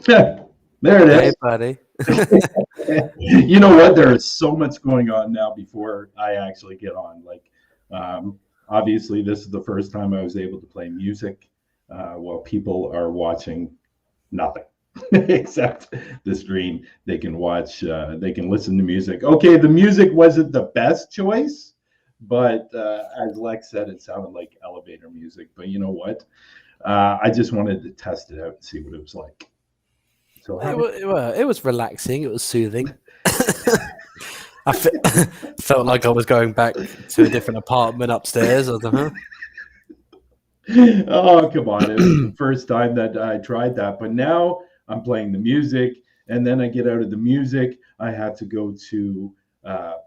There Hey, it buddy. is. You know what? There is so much going on now before I actually get on. Like, obviously, this is the first time I was able to play music while people are watching nothing except the stream. They can watch, they can listen to music. Okay, the music wasn't the best choice, but as Lex said, it sounded like elevator music. But you know what? I just wanted to test it out and see what it was like. So It was relaxing. It was soothing. Felt like I was going back to a different apartment upstairs. I was like, huh? oh, come on. It was the first time that I tried that. But now I'm playing the music. And then I get out of the music. I have to go to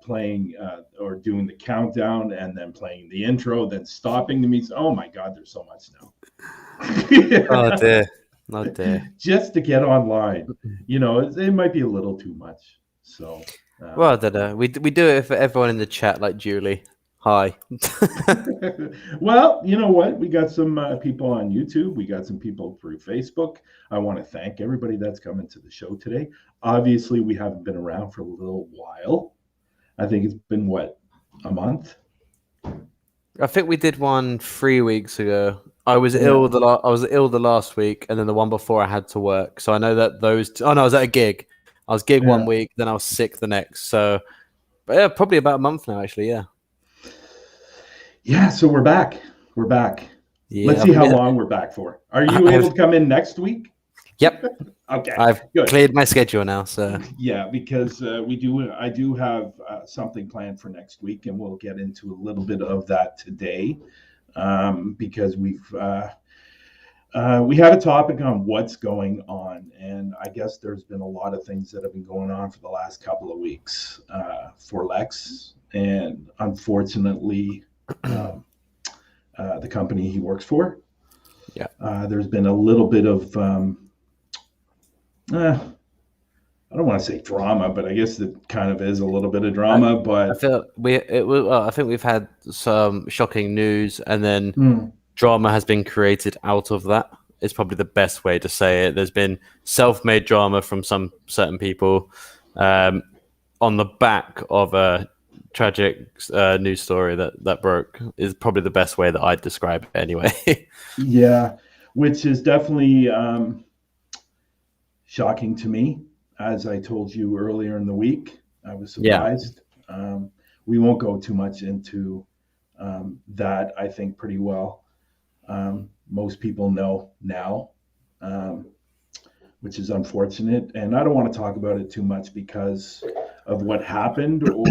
playing or doing the countdown and then playing the intro, then stopping the music. Oh, my God, there's so much now. Oh, dear. Oh, dear. Just to get online. You know, it might be a little too much. So. Well, I don't know. We do it for everyone in the chat, like Julie. Hi. Well, you know what? We got some people on YouTube. We got some people through Facebook. I want to thank everybody that's coming to the show today. Obviously, we haven't been around for a little while. I think it's been, what, a month? I think we did one 3 weeks ago. I was ill the last week, and then the one before I had to work. So I know that oh no, I was at a gig. I was gig 1 week, then I was sick the next. So, but yeah, probably about a month now, actually. Yeah. Yeah. So we're back. We're back. Yeah, let's see how long we're back for. Are you able to come in next week? Yep. Okay. I've cleared my schedule now. So yeah, because I do have something planned for next week, and we'll get into a little bit of that today, because we had a topic on what's going on, and I guess there's been a lot of things that have been going on for the last couple of weeks for Lex, and unfortunately, the company he works for. Yeah. There's been a little bit of I don't want to say drama, but I guess it kind of is a little bit of drama. But I think we've had some shocking news, and then drama has been created out of that. It's probably the best way to say it. There's been self-made drama from some certain people on the back of a tragic news story that broke. Is probably the best way that I'd describe it anyway. Yeah, which is definitely shocking to me. As I told you earlier in the week, I was surprised. Yeah. We won't go too much into that. I think pretty well. Most people know now, which is unfortunate. And I don't want to talk about it too much because of what happened or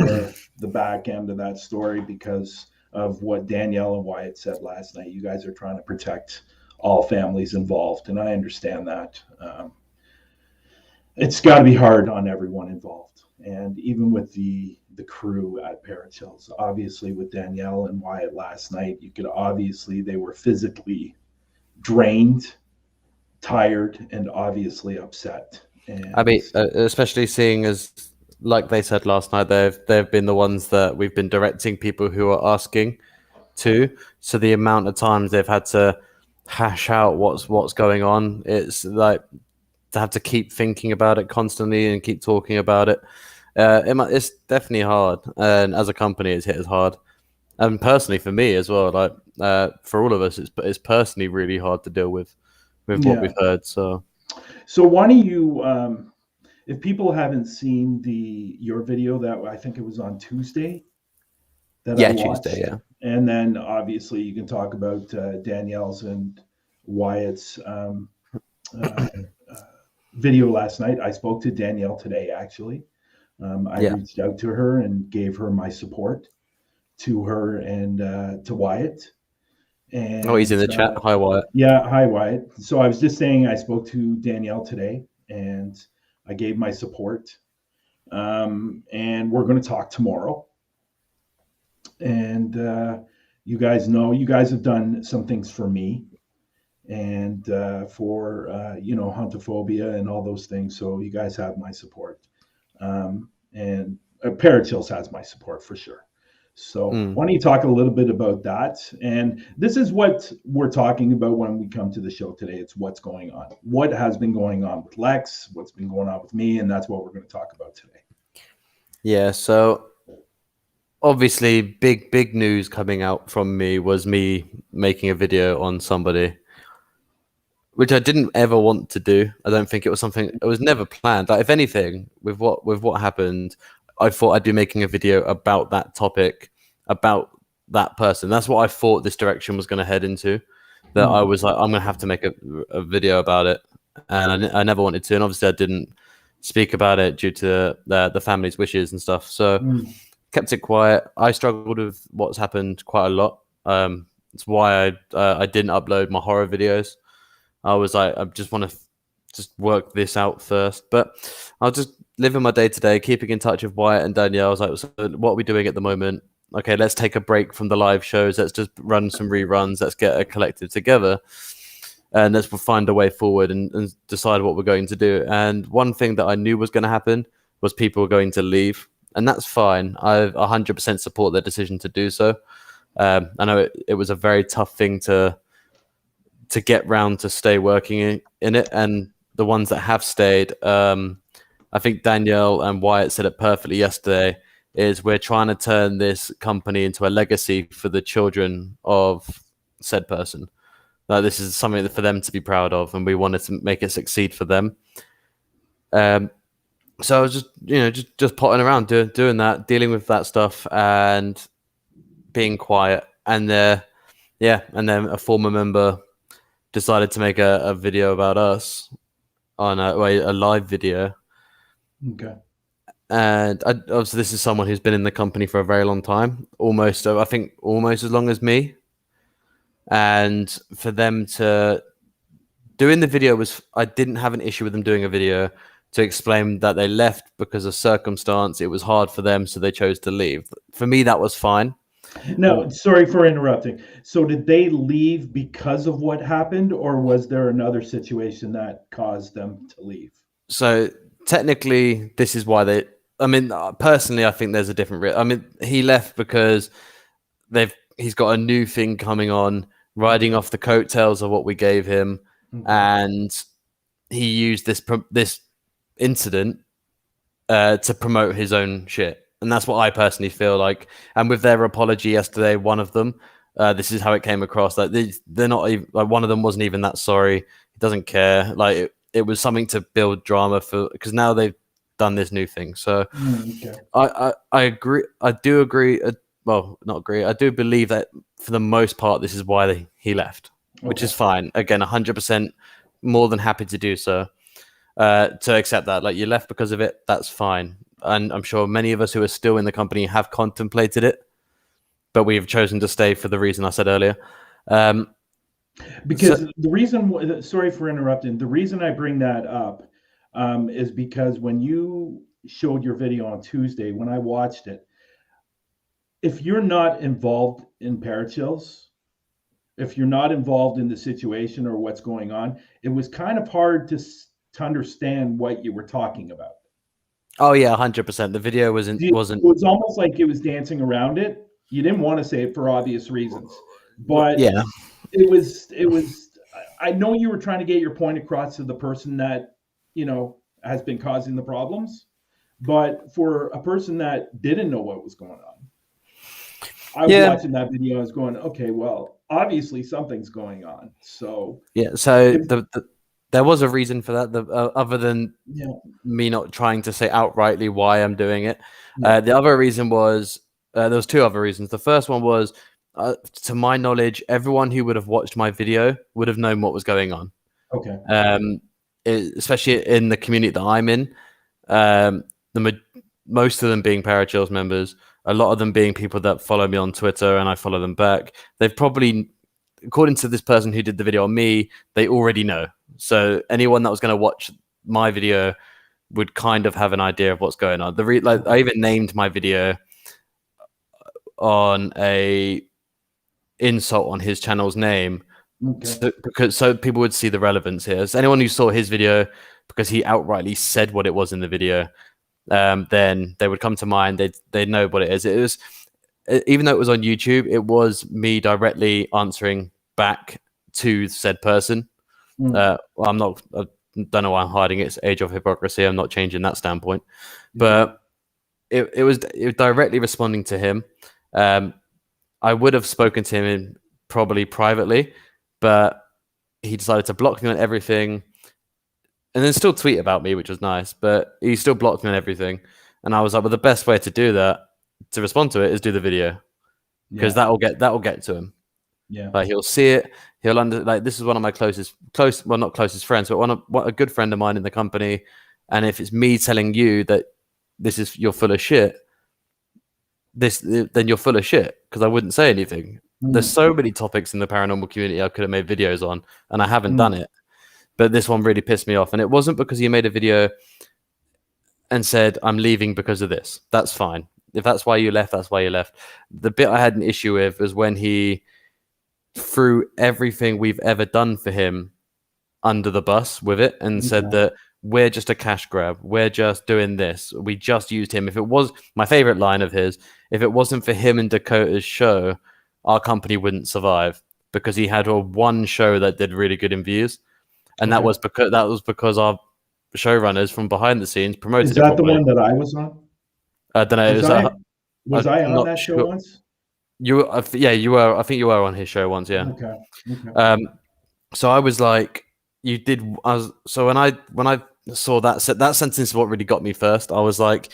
the back end of that story, because of what Danielle and Wyatt said last night. You guys are trying to protect all families involved, and I understand that. It's got to be hard on everyone involved. And even with the crew at Parachills, obviously with Danielle and Wyatt last night, they were physically drained, tired, and obviously upset. And I mean, especially seeing as, like they said last night, they've been the ones that we've been directing people who are asking to. So the amount of times they've had to hash out what's going on, it's like to have to keep thinking about it constantly and keep talking about it. It's definitely hard, and as a company, it's hit us hard, and personally for me as well. Like for all of us, it's personally really hard to deal with what we've heard. So why don't you, if people haven't seen your video that I think it was on Tuesday, that I watched, Tuesday, yeah, and then obviously you can talk about Danielle's and Wyatt's video last night. I spoke to Danielle today, actually. I reached out to her and gave her my support to her and to Wyatt. And he's in the chat. Hi, Wyatt. Yeah, hi, Wyatt. So I was just saying I spoke to Danielle today and I gave my support. And we're going to talk tomorrow. And you guys have done some things for me and for hontophobia and all those things. So you guys have my support, and Parachills has my support for sure. So why don't you talk a little bit about that? And this is what we're talking about when we come to the show today. It's what's going on. What has been going on with Lex, what's been going on with me, and that's what we're going to talk about today. Yeah, so obviously big news coming out from me was me making a video on somebody, which I didn't ever want to do. I don't think it was something, it was never planned. Like, if anything, with what happened, I thought I'd be making a video about that topic, about that person. That's what I thought this direction was going to head into. That I was like, I'm going to have to make a video about it, and I never wanted to. And obviously, I didn't speak about it due to the family's wishes and stuff. So kept it quiet. I struggled with what's happened quite a lot. It's why I didn't upload my horror videos. I was like, I just want to just work this out first. But I'll just living my day to day, keeping in touch with Wyatt and Danielle. I was like, so what are we doing at the moment? Okay, let's take a break from the live shows. Let's just run some reruns. Let's get a collective together, and let's find a way forward and decide what we're going to do. And one thing that I knew was going to happen was people were going to leave, and that's fine. I 100% support their decision to do so. I know it was a very tough thing to get round to stay working in it, and the ones that have stayed, I think Danielle and Wyatt said it perfectly yesterday, is we're trying to turn this company into a legacy for the children of said person. This is something for them to be proud of, and we wanted to make it succeed for them. So I was just potting around, doing that, dealing with that stuff, and being quiet. And and then a former member decided to make a video about us on a live video. Okay. And obviously, this is someone who's been in the company for a very long time, almost as long as me. And for them to doing the video I didn't have an issue with them doing a video to explain that they left because of circumstance. It was hard for them, so they chose to leave. For me, that was fine. No, sorry for interrupting. So did they leave because of what happened, or was there another situation that caused them to leave? So technically, this is why personally, I think there's a different. He left because he's got a new thing coming on, riding off the coattails of what we gave him, and he used this incident to promote his own shit. And that's what I personally feel like. And with their apology yesterday, one of them, this is how it came across. Like they're not even, like, one of them wasn't even that sorry. He doesn't care. Like it was something to build drama because now they've done this new thing. So I agree. I do agree. Well, not agree. I do believe that for the most part, this is why he left, which is fine. Again, 100% more than happy to do so. To accept that, like, you left because of it, that's fine. And I'm sure many of us who are still in the company have contemplated it, but we've chosen to stay for the reason I said earlier. Because the reason, sorry for interrupting, the reason I bring that up is because when you showed your video on Tuesday, when I watched it, if you're not involved in Parachills, if you're not involved in the situation or what's going on, it was kind of hard to understand what you were talking about. Oh yeah, 100%. The video wasn't. It was almost like it was dancing around it. You didn't want to say it for obvious reasons, but yeah, it was. I know you were trying to get your point across to the person that has been causing the problems, but for a person that didn't know what was going on, I was watching that video. I was going, okay, well, obviously something's going on. So yeah, so there was a reason for that, other than me not trying to say outrightly why I'm doing it. The other reason was, there was two other reasons. The first one was, to my knowledge, everyone who would have watched my video would have known what was going on. Okay. Especially in the community that I'm in, most of them being Parachills members, a lot of them being people that follow me on Twitter and I follow them back. They've probably, according to this person who did the video on me, they already know. So anyone that was going to watch my video would kind of have an idea of what's going on. I even named my video on a insult on his channel's name, so people would see the relevance here. So anyone who saw his video because he outrightly said what it was in the video, then they would come to mind. They'd know what it is. even though it was on YouTube, it was me directly answering back to said person. Well, I'm not. I don't know why I'm hiding it. It's age of hypocrisy. I'm not changing that standpoint, but it was directly responding to him. I would have spoken to him probably privately, but he decided to block me on everything, and then still tweet about me, which was nice. But he still blocked me on everything, and I was like, well, the best way to do that, to respond to it, is do the video, because that'll get to him. Yeah, like he'll see it. He'll this is one of my well, not closest friends, but a good friend of mine in the company. And if it's me telling you that you're full of shit, then you're full of shit, because I wouldn't say anything. There's so many topics in the paranormal community I could have made videos on, and I haven't done it. But this one really pissed me off, and it wasn't because he made a video and said, I'm leaving because of this. That's fine. If that's why you left, that's why you left. The bit I had an issue with was when he threw everything we've ever done for him under the bus with it, and said that we're just a cash grab. We're just doing this. We just used him. If it was my favorite line of his, if it wasn't for him and Dakota's show, our company wouldn't survive, because he had one show that did really good in views. And that was because our showrunners from behind the scenes promoted it. Is that the one that I was on? I don't know. Was I on that show once? You were. You were. I think you were on his show once. Yeah. Okay. So I was like, you did. So when I saw that sentence, is what really got me first. I was like,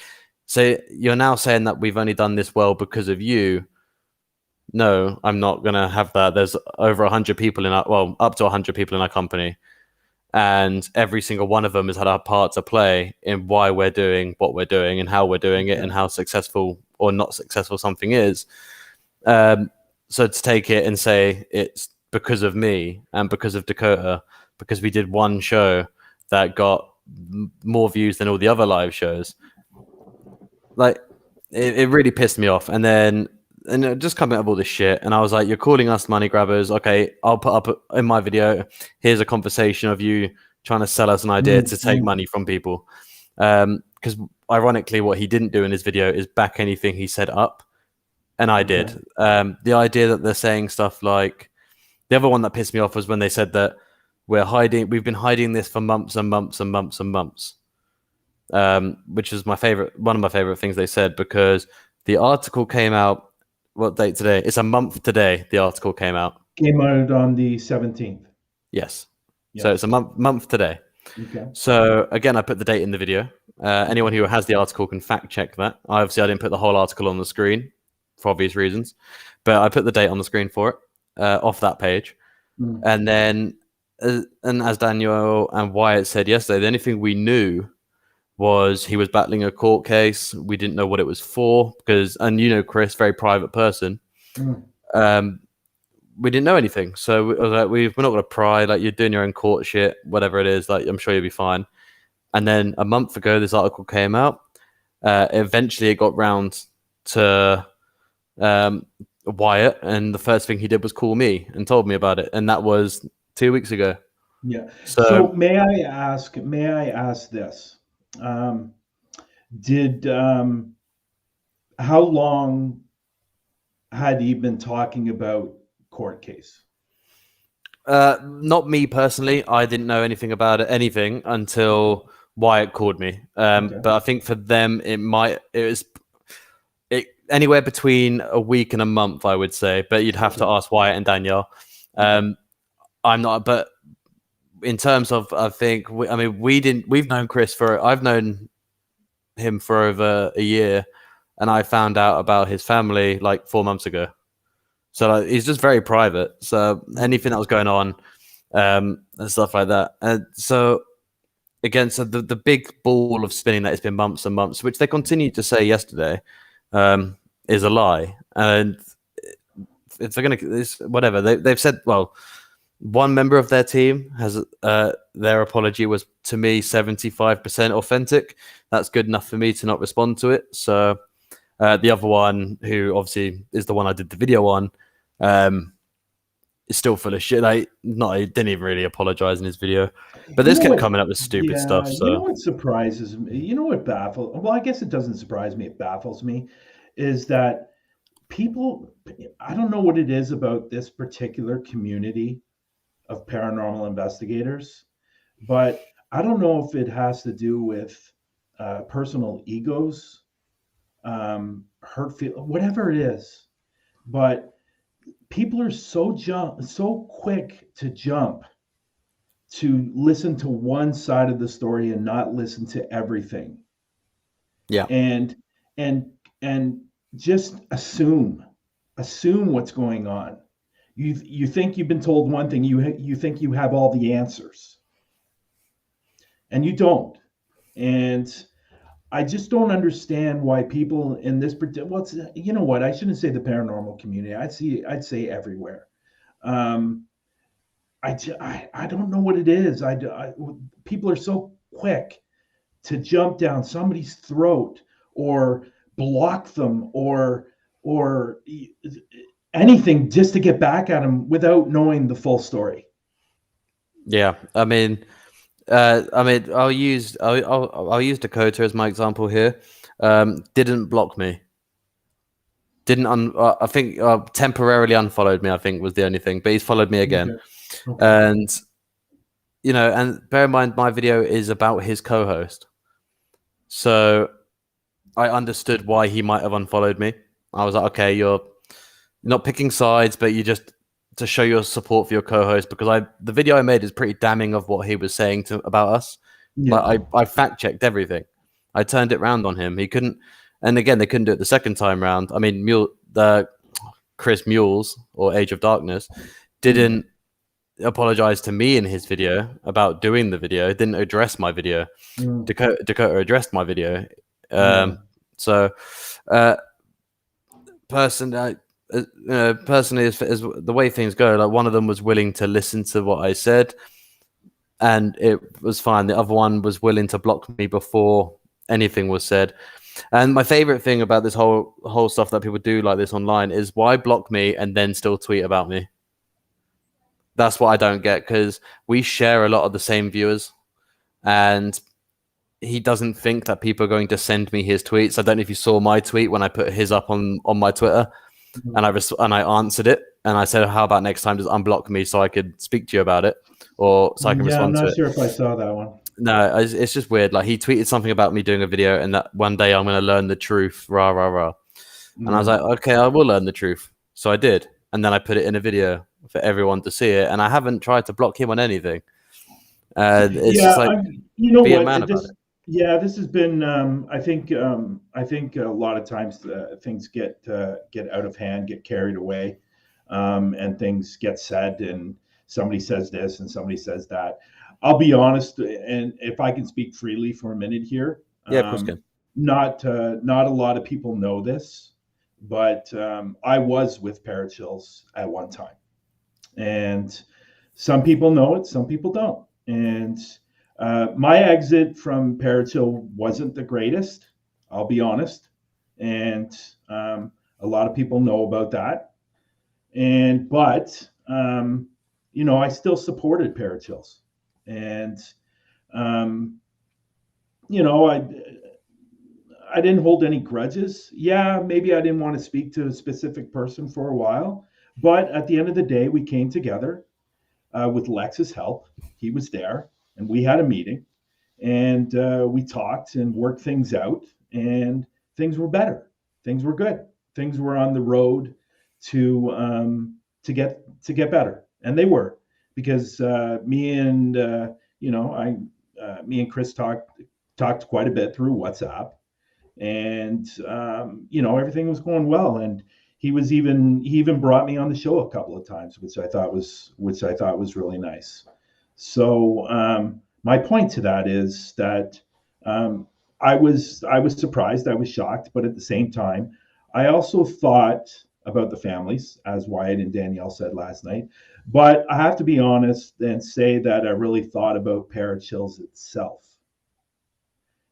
so you're now saying that we've only done this well because of you? No, I'm not gonna have that. There's over 100 people up to 100 people in our company, and every single one of them has had a part to play in why we're doing what we're doing and how we're doing it, and how successful or not successful something is. So to take it and say it's because of me and because of Dakota, because we did one show that got more views than all the other live shows, like it really pissed me off. And just coming up with all this shit, and I was like, you're calling us money grabbers. Okay, I'll put up in my video, here's a conversation of you trying to sell us an idea to take money from people. Because ironically, what he didn't do in his video is back anything he said up, and I did. The idea that they're saying stuff like, the other one that pissed me off was when they said that we've been hiding this for months and months and months and months, which is one of my favorite things they said, because the article came out. What date today? It's a month today. The article came out. Came out on the 17th. Yes. So it's a month today. Okay. So again, I put the date in the video. Anyone who has the article can fact check that. I didn't put the whole article on the screen for obvious reasons, but I put the date on the screen for it off that page. And then, and as Daniel and Wyatt said yesterday, the only thing we knew was he was battling a court case. We didn't know what it was for, because, and Chris, very private person. We didn't know anything. So I was like, we're not going to pry. Like, you're doing your own court shit, whatever it is. Like, I'm sure you'll be fine. And then a month ago, this article came out. Eventually, it got round to Wyatt, and the first thing he did was call me and told me about it. And that was 2 weeks ago. Yeah. So may I ask this? How long had he been talking about court case? Not me personally. I didn't know anything about anything until Wyatt called me. But I think for them, it was anywhere between a week and a month, I would say. But you'd have to ask Wyatt and Danielle. I'm not, but in terms of, I think, we've known Chris I've known him for over a year, and I found out about his family like 4 months ago. So he's just very private. So anything that was going on and stuff like that. And so again, so the big ball of spinning that it's been months and months, which they continued to say yesterday, is a lie. And if they're whatever they've said, well, one member of their team has their apology was, to me, 75% authentic. That's good enough for me to not respond to it. So the other one, who obviously is the one I did the video on, is still full of shit. He didn't even really apologize in his video, but this kept coming up with stupid stuff. So you know what surprises me? You know what baffles? Well, I guess it doesn't surprise me. It baffles me, is that people, I don't know what it is about this particular community of paranormal investigators, but I don't know if it has to do with personal egos, hurt feel, whatever it is. But people are so quick to jump to listen to one side of the story and not listen to everything, Yeah. and and and just assume what's going on. You think you've been told one thing, you think you have all the answers, and you don't. And I just don't understand why people in this, well, you know what, I shouldn't say the paranormal community, I'd say everywhere. um I don't know what it is. People are so quick to jump down somebody's throat, or block them, or anything just to get back at them without knowing the full story. Yeah. I'll use Dakota as my example here. Didn't block me. I think temporarily unfollowed me, I think was the only thing, but he's followed me again. Okay. Okay. And and bear in mind, my video is about his co-host, so I understood why he might have unfollowed me. I was like, okay, you're not picking sides, but you just to show your support for your co-host, because the video I made is pretty damning of what he was saying about us. Yeah. Like I fact checked everything. I turned it round on him. He couldn't, and again they couldn't do it the second time round. I mean, Chris Mules, or Age of Darkness, didn't apologize to me in his video about doing the video. Didn't address my video. Dakota addressed my video. So personally, as the way things go, like, one of them was willing to listen to what I said, and it was fine. The other one was willing to block me before anything was said. And my favorite thing about this whole stuff that people do like this online is, why block me and then still tweet about me? That's what I don't get, because we share a lot of the same viewers, and he doesn't think that people are going to send me his tweets. I don't know if you saw my tweet when I put his up on my Twitter, and I answered it, and I said, how about next time just unblock me so I could speak to you about it, or so I can respond to it. I'm not sure if I saw that one. No, it's just weird. Like, he tweeted something about me doing a video, and that one day I'm going to learn the truth, rah, rah, rah. And I was like, okay, I will learn the truth. So I did. And then I put it in a video for everyone to see it. And I haven't tried to block him on anything. It's just like, be a man about it. Yeah, this has been. I think a lot of times things get out of hand, get carried away, and things get said, and somebody says this and somebody says that. I'll be honest, and if I can speak freely for a minute here, yeah, of course, can. Not a lot of people know this, but I was with Parachills at one time, and some people know it, some people don't. And my exit from Parachill wasn't the greatest, I'll be honest, and a lot of people know about that. But I still supported Parachills, and I didn't hold any grudges. Yeah, maybe I didn't want to speak to a specific person for a while, but at the end of the day, we came together with Lex's help. He was there, and we had a meeting, and we talked and worked things out, and things were better. Things were good. Things were on the road to get better, and they were, because me and Chris talked quite a bit through WhatsApp, and everything was going well. And he even brought me on the show a couple of times, which I thought was really nice. So my point to that is that I was surprised, I was shocked, but at the same time, I also thought about the families, as Wyatt and Danielle said last night. But I have to be honest and say that I really thought about Parachills itself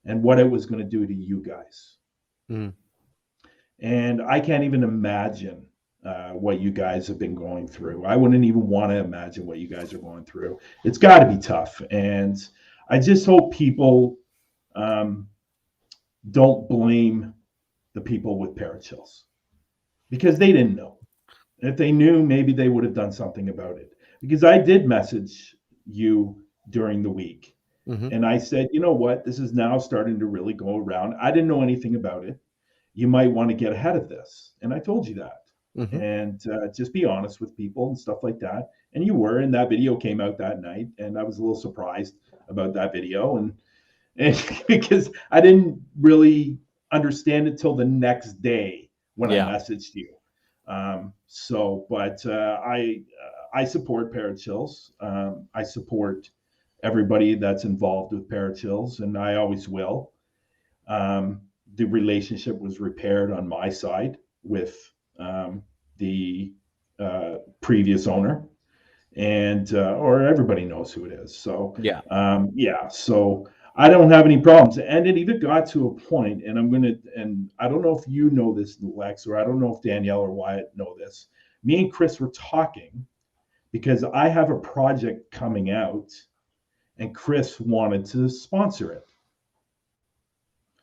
and what it was going to do to you guys. And I can't even imagine what you guys have been going through. I wouldn't even want to imagine what you guys are going through. It's got to be tough. And I just hope people don't blame the people with Parachills. because they didn't know. If they knew, maybe they would have done something about it. Because I did message you during the week, and I said, you know what, this is now starting to really go around. I didn't know anything about it. You might want to get ahead of this, and I told you that. And just be honest with people and stuff like that. And you were, and that video came out that night, and I was a little surprised about that video, and because I didn't really understand it till the next day when I messaged you. But I support Parachills. I support everybody that's involved with Parachills, and I always will. The relationship was repaired on my side with the previous owner, and or everybody knows who it is. So so I don't have any problems. And it even got to a point, and and I don't know if you know this, Lex, or I don't know if Danielle or Wyatt know this. Me and Chris were talking because I have a project coming out, and Chris wanted to sponsor it.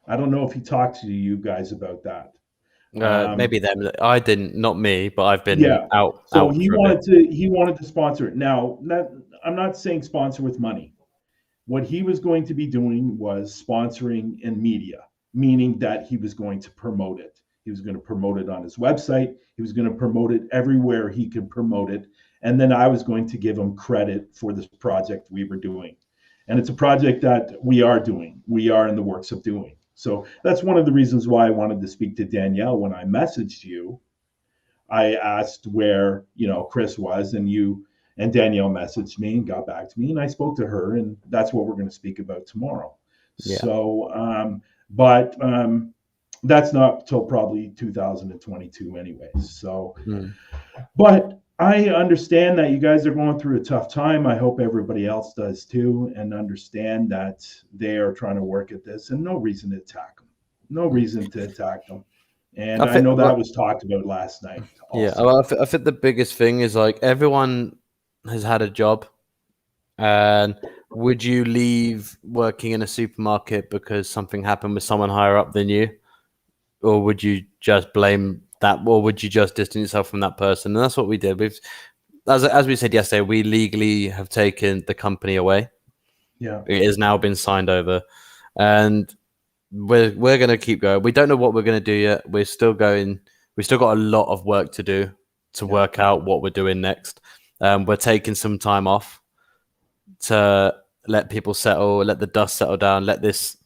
I don't know if he talked to you guys about that. Maybe them. I didn't, not me, but I've been out. So he wanted to sponsor it. Now, I'm not saying sponsor with money. What he was going to be doing was sponsoring in media, meaning that he was going to promote it. He was going to promote it on his website. He was going to promote it everywhere he could promote it. And then I was going to give him credit for this project we were doing. And it's a project that we are doing. We are in the works of doing. So that's one of the reasons why I wanted to speak to Danielle. When I messaged you, I asked where, Chris was, and Danielle messaged me and got back to me, and I spoke to her, and that's what we're going to speak about tomorrow. Yeah. So, that's not till probably 2022 anyways. So, but I understand that you guys are going through a tough time. I hope everybody else does too, and understand that they are trying to work at this, and no reason to attack them. No reason to attack them. And I know that was talked about last night also. Yeah, well, I think the biggest thing is, like, everyone has had a job, and would you leave working in a supermarket because something happened with someone higher up than you, or would you just blame that, or would you just distance yourself from that person? And that's what we did. As we said yesterday, we legally have taken the company away. Yeah, it has now been signed over, and we're going to keep going. We don't know what we're going to do yet. We're still going. We still got a lot of work to do to work out what we're doing next. We're taking some time off to let people settle, let the dust settle down, let this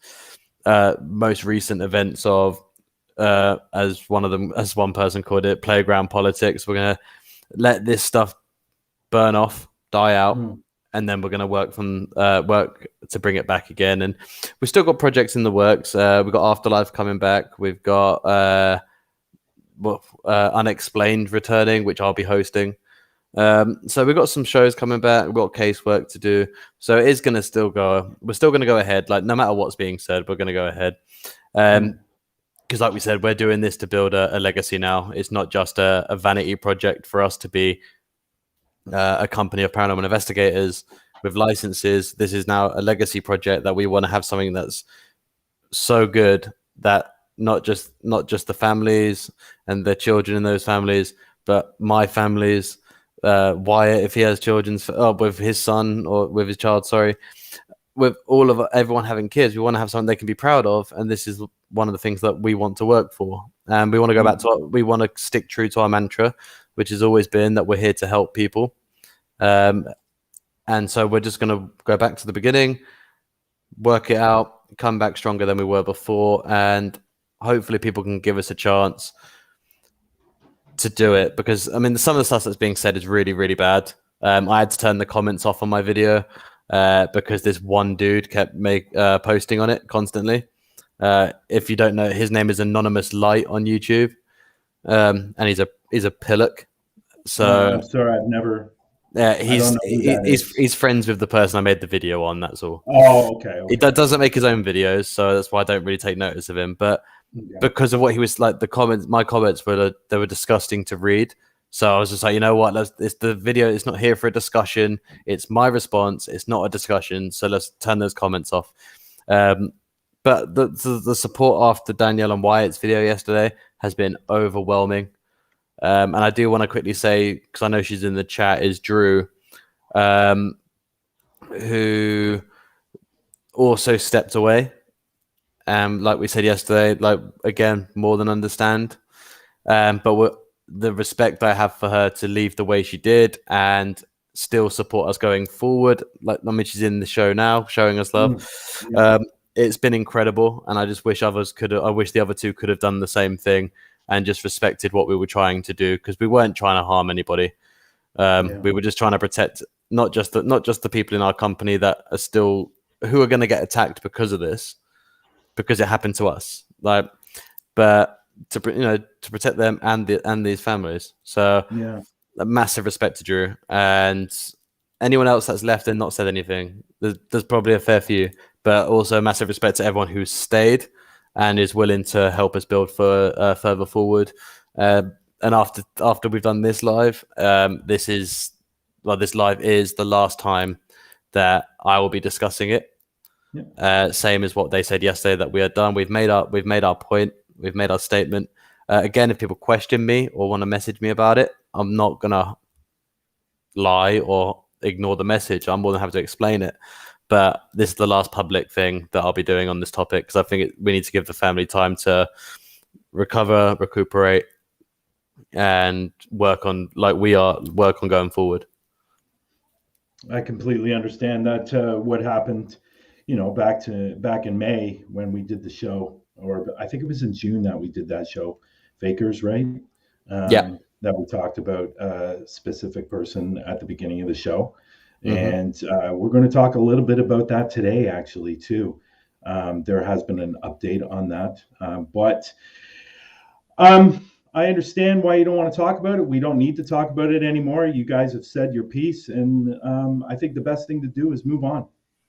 most recent events of, as one person called it, playground politics. We're going to let this stuff burn off, die out, and then we're going to work to bring it back again. And we've still got projects in the works. We've got Afterlife coming back. We've got Unexplained returning, which I'll be hosting. So we've got some shows coming back. We've got casework to do. So it is going to still go. We're still going to go ahead. Like, no matter what's being said, we're going to go ahead. Because like we said, we're doing this to build a legacy now. It's not just a vanity project for us to be a company of paranormal investigators with licenses. This is now a legacy project that we want to have something that's so good that not just the families and the children in those families, but my families, Wyatt, if he has children, with his son or with his child, with everyone having kids, we want to have something they can be proud of. And this is one of the things that we want to work for. And we want to go back to we want to stick true to our mantra, which has always been that we're here to help people. And so we're just going to go back to the beginning, work it out, come back stronger than we were before. And hopefully people can give us a chance to do it, because I mean, some of the stuff that's being said is really, really bad. I had to turn the comments off on my video because this one dude kept posting on it constantly. If you don't know, his name is Anonymous Light on YouTube, and he's a pillock. So I'm sorry, I've never. He's friends with the person I made the video on. That's all. Oh, okay. He doesn't make his own videos, so that's why I don't really take notice of him. But because of what he was like, my comments were disgusting to read. So I was just like, you know what? The video is not here for a discussion. It's my response. It's not a discussion. So let's turn those comments off. But the support after Danielle and Wyatt's video yesterday has been overwhelming. And I do want to quickly say, because I know she's in the chat, is Drew, who also stepped away. Like we said yesterday, like, again, more than understand. But the respect I have for her to leave the way she did and still support us going forward. Like, I mean, she's in the show now, showing us love. Yeah. It's been incredible, and I just wish others could. I wish the other two could have done the same thing and just respected what we were trying to do, because we weren't trying to harm anybody. We were just trying to protect not just the people in our company that are still, who are going to get attacked because of this, because it happened to us. Like, but to protect them and these families. So Yeah. a massive respect to Drew, and anyone else that's left and not said anything. There's probably a fair few, but also massive respect to everyone who's stayed and is willing to help us build for further forward. And after we've done this live, this live is the last time that I will be discussing it. Yeah. Same as what they said yesterday, that we are done. We've made our point. We've made our statement. Again, if people question me or want to message me about it, I'm not gonna lie or ignore the message. I'm more than happy to explain it. But this is the last public thing that I'll be doing on this topic, because I think we need to give the family time to recover, recuperate, and work on going forward. I completely understand that. What happened, back in May when we did the show, or I think it was in June that we did that show, Fakers, right? Yeah. That we talked about a specific person at the beginning of the show. Mm-hmm. And we're going to talk a little bit about that today, actually, too. There has been an update on that. But I understand why you don't want to talk about it. We don't need to talk about it anymore. You guys have said your piece. And I think the best thing to do is move on.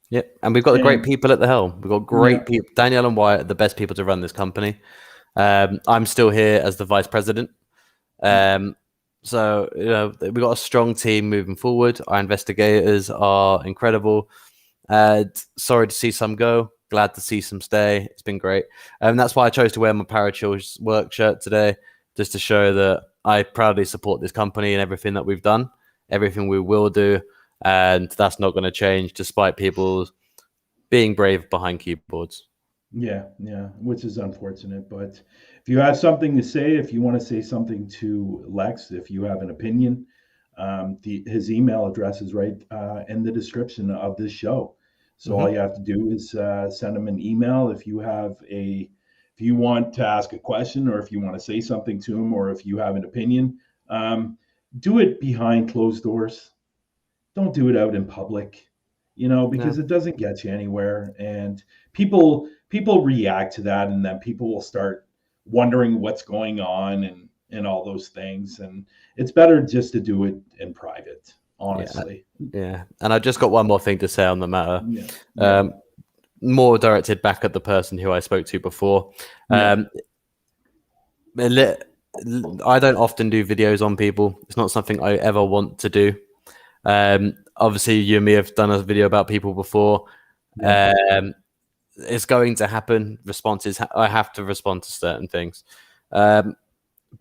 Yeah, and we've got the great people at the helm. We've got great people. Danielle and Wyatt are the best people to run this company. I'm still here as the vice president. So we've got a strong team moving forward. Our investigators are incredible. Sorry to see some go. Glad to see some stay. It's been great. And that's why I chose to wear my Parachills work shirt today, just to show that I proudly support this company and everything that we've done, everything we will do. And that's not going to change despite people being brave behind keyboards. Yeah, which is unfortunate. But if you have something to say, if you want to say something to Lex, if you have an opinion, his email address is right in the description of this show. So all you have to do is send him an email if you want to ask a question, or if you want to say something to him, or if you have an opinion. Do it behind closed doors. Don't do it out in public, because it doesn't get you anywhere. And people react to that, and then people will start wondering what's going on and all those things. And it's better just to do it in private, honestly. Yeah. And I just got one more thing to say on the matter. Yeah. More directed back at the person who I spoke to before. I don't often do videos on people. It's not something I ever want to do. Obviously you and me have done a video about people before. It's going to happen. I have to respond to certain things. But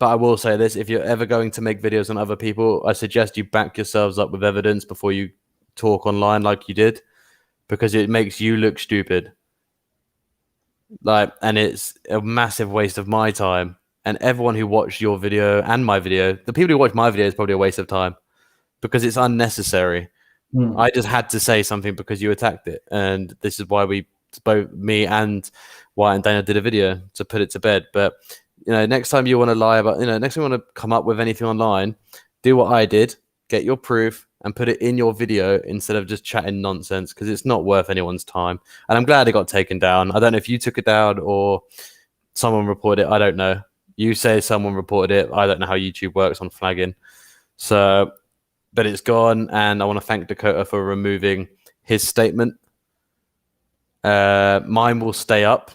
I will say this: if you're ever going to make videos on other people, I suggest you back yourselves up with evidence before you talk online like you did, because it makes you look stupid. And it's a massive waste of my time. And everyone who watched your video and my video, the people who watch my video, is probably a waste of time, because it's unnecessary. I just had to say something because you attacked it, and this is why both me and Wyatt and Daniel did a video to put it to bed. But next time you want to lie about, next time you want to come up with anything online, do what I did, get your proof and put it in your video instead of just chatting nonsense, because it's not worth anyone's time. And I'm glad it got taken down. I don't know if you took it down or someone reported it. I don't know. You say someone reported it. I don't know how YouTube works on flagging. So, but it's gone, and I want to thank Dakota for removing his statement. Mine will stay up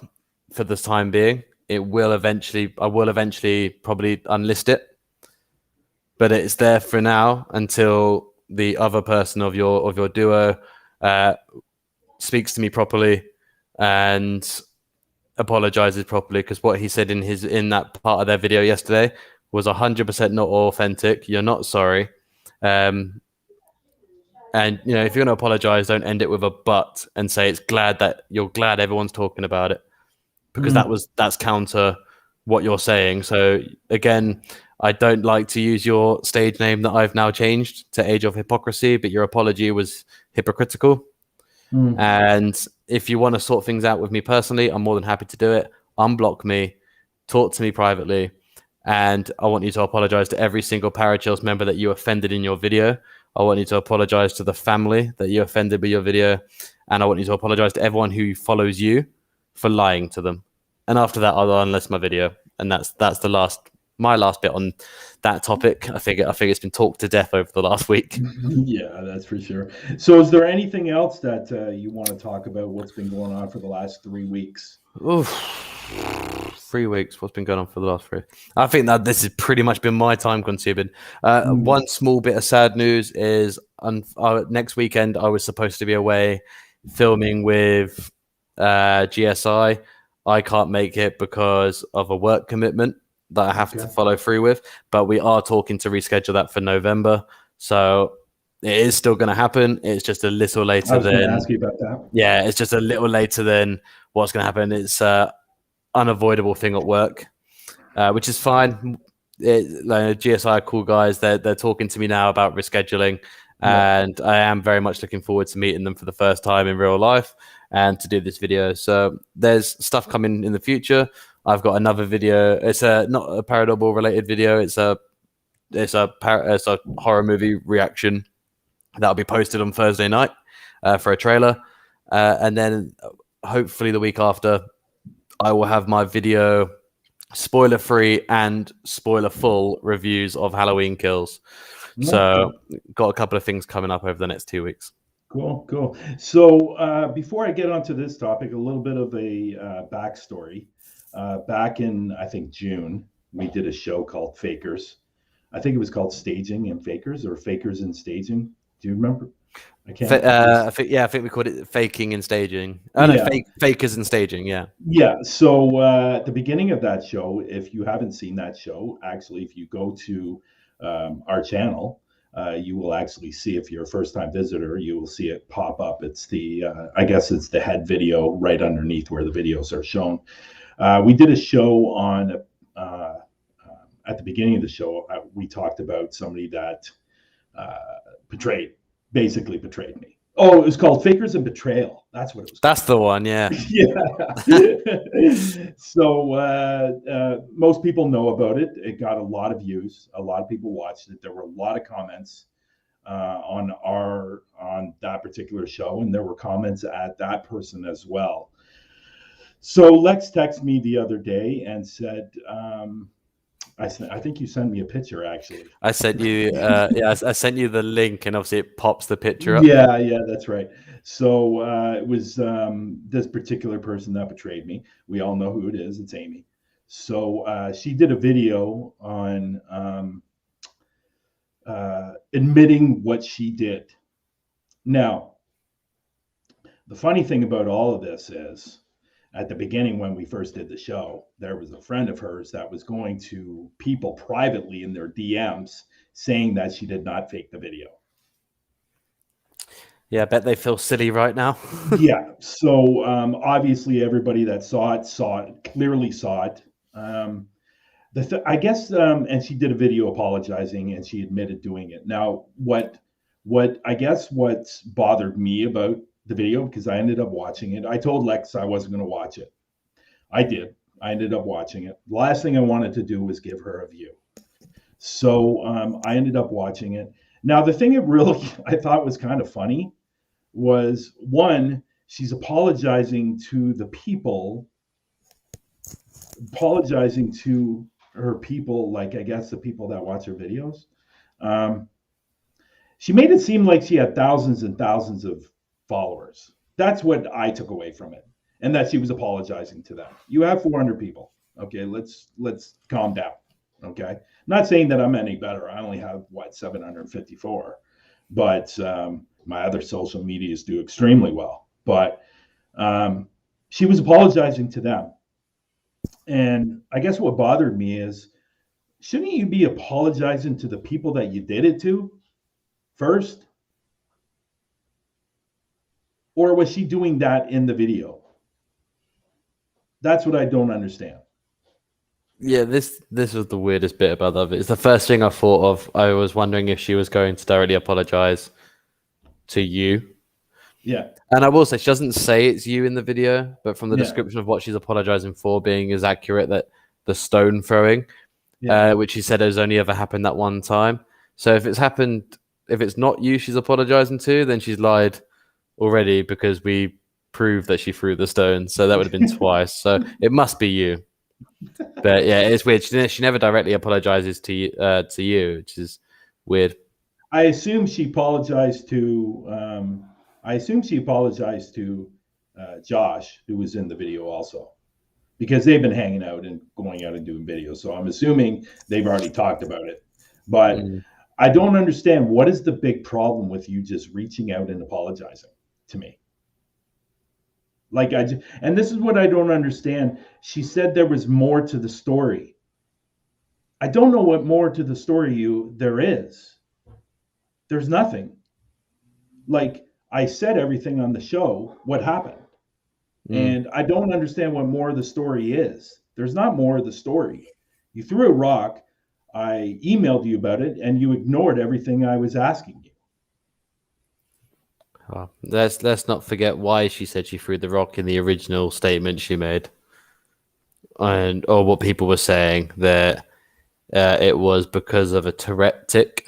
for the time being. I will eventually probably unlist it, but it's there for now until the other person of your duo speaks to me properly and apologizes properly, because what he said in that part of their video yesterday was 100% not authentic. You're not sorry. And if you're going to apologize, don't end it with a but and say you're glad everyone's talking about it, because that's counter what you're saying. So again, I don't like to use your stage name that I've now changed to Age of Hypocrisy, but your apology was hypocritical. And if you want to sort things out with me personally, I'm more than happy to do it. Unblock me, talk to me privately, and I want you to apologize to every single Parachills member that you offended in your video. I want you to apologize to the family that you offended with your video, and I want you to apologize to everyone who follows you for lying to them. And after that, I'll unlist my video, and that's my last bit on that topic. I think it's been talked to death over the last week. Yeah, that's for sure. So is there anything else that you want to talk about? What's been going on for the last 3 weeks? Oof. 3 weeks. What's been going on for the last 3? I think that this has pretty much been my time consuming. One small bit of sad news is next weekend I was supposed to be away filming with GSI. I can't make it because of a work commitment that I have to follow through with, but we are talking to reschedule that for November. So it is still going to happen. It's just a little later I was going to ask you about that. Yeah, it's just a little later than what's going to happen. It's unavoidable thing at work, which is fine. GSI are cool guys. They're talking to me now about rescheduling, and I am very much looking forward to meeting them for the first time in real life and to do this video. So there's stuff coming in the future. I've got another video. It's not a paranormal related video. It's a horror movie reaction that'll be posted on Thursday night for a trailer, and then hopefully the week after I will have my video spoiler free and spoiler full reviews of Halloween Kills. So got a couple of things coming up over the next 2 weeks. Cool. So before I get onto this topic, a little bit of a backstory. Back in, I think, June, we did a show called Fakers. I think it was called Staging and Fakers, or Fakers and Staging. Do you remember? I think we called it Faking and Staging. Fakers and Staging. Yeah. So at the beginning of that show, if you haven't seen that show, actually, if you go to our channel, you will actually see, if you're a first-time visitor, you will see it pop up. It's I guess it's the head video right underneath where the videos are shown. We did a show on, at the beginning of the show, we talked about somebody that basically betrayed me. Oh, it was called Fakers and Betrayal. That's what it was called. That's the one, yeah. So most people know about it. It got a lot of views. A lot of people watched it. There were a lot of comments on that particular show, and there were comments at that person as well. So Lex texted me the other day and said, I think you sent me a picture, actually. I sent you, I sent you the link, and obviously it pops the picture up. Yeah, that's right. So it was this particular person that betrayed me. We all know who it is. It's Amy. So she did a video on admitting what she did. Now, the funny thing about all of this is, at the beginning, when we first did the show, there was a friend of hers that was going to people privately in their DMs saying that she did not fake the video. Yeah, I bet they feel silly right now. Yeah. So obviously everybody that clearly saw it. I guess, and she did a video apologizing, and she admitted doing it. Now, what bothered me about the video, because I ended up watching it. I told Lex I wasn't going to watch it. I did. I ended up watching it. The last thing I wanted to do was give her a view. So I ended up watching it. Now, the thing I thought was kind of funny was, one, she's apologizing to the people, apologizing to her people, like, I guess the people that watch her videos. She made it seem like she had thousands and thousands of followers. That's what I took away from it, and that she was apologizing to them. You have 400 people. Okay, let's calm down. Okay, not saying that I'm any better. I only have 754, but my other social medias do extremely well. But she was apologizing to them, and I guess what bothered me is shouldn't you be apologizing to the people that you did it to first? Or was she doing that in the video? That's what I don't understand. Yeah, this was the weirdest bit about that. It's the first thing I thought of. I was wondering if she was going to directly apologize to you. Yeah. And I will say, she doesn't say it's you in the video, but from the Yeah. description of what she's apologizing for being is accurate, that the stone throwing, Yeah. which she said has only ever happened that one time. So if it's happened, if it's not you she's apologizing to, then she's lied already, because we proved that she threw the stone. So that would have been twice. So it must be you. But yeah, it's weird. She never directly apologizes to you, which is weird. I assume she apologized to. Josh, who was in the video also, because they've been hanging out and going out and doing videos. So I'm assuming they've already talked about it. But I don't understand, what is the big problem with you just reaching out and apologizing to me? Like, and this is what I don't understand. She said there was more to the story. I don't know what more to the story there is. There's nothing. Like, I said everything on the show, what happened. And I don't understand what more of the story is. There's not more of the story. You threw a rock. I emailed you about it, and you ignored everything I was asking you. Oh, let's not forget why she said she threw the rock in the original statement she made, or what people were saying, that it was because of a Tourette tic.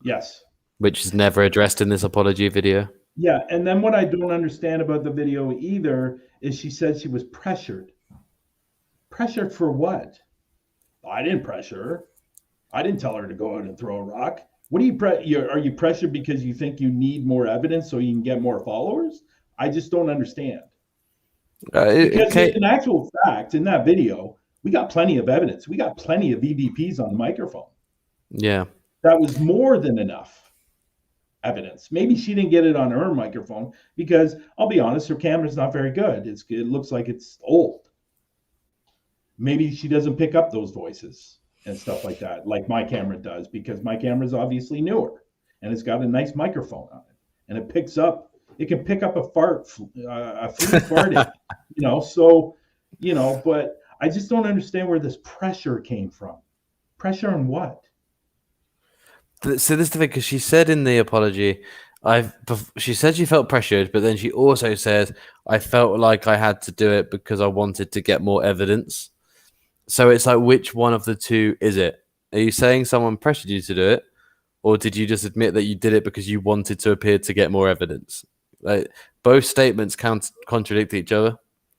Yes. Which is never addressed in this apology video. Yeah, and then what I don't understand about the video either is she said she was pressured. Pressured for what? I didn't pressure her. I didn't tell her to go out and throw a rock. What are you pressured because you think you need more evidence so you can get more followers? I just don't understand. Because in actual fact, in that video, we got plenty of evidence. We got plenty of EVPs on the microphone. Yeah. That was more than enough evidence. Maybe she didn't get it on her microphone because, I'll be honest, her camera's not very good. It looks like it's old. Maybe she doesn't pick up those voices and stuff like that, like my camera does, because my camera is obviously newer and it's got a nice microphone on it, and it can pick up a fart, a flea farting, So, but I just don't understand where this pressure came from. Pressure on what? So this is the thing, because she said in the apology, she said she felt pressured, but then she also says, I felt like I had to do it because I wanted to get more evidence. So it's like, which one of the two is it? Are you saying someone pressured you to do it, or did you just admit that you did it because you wanted to appear to get more evidence? Like, both statements contradict each other.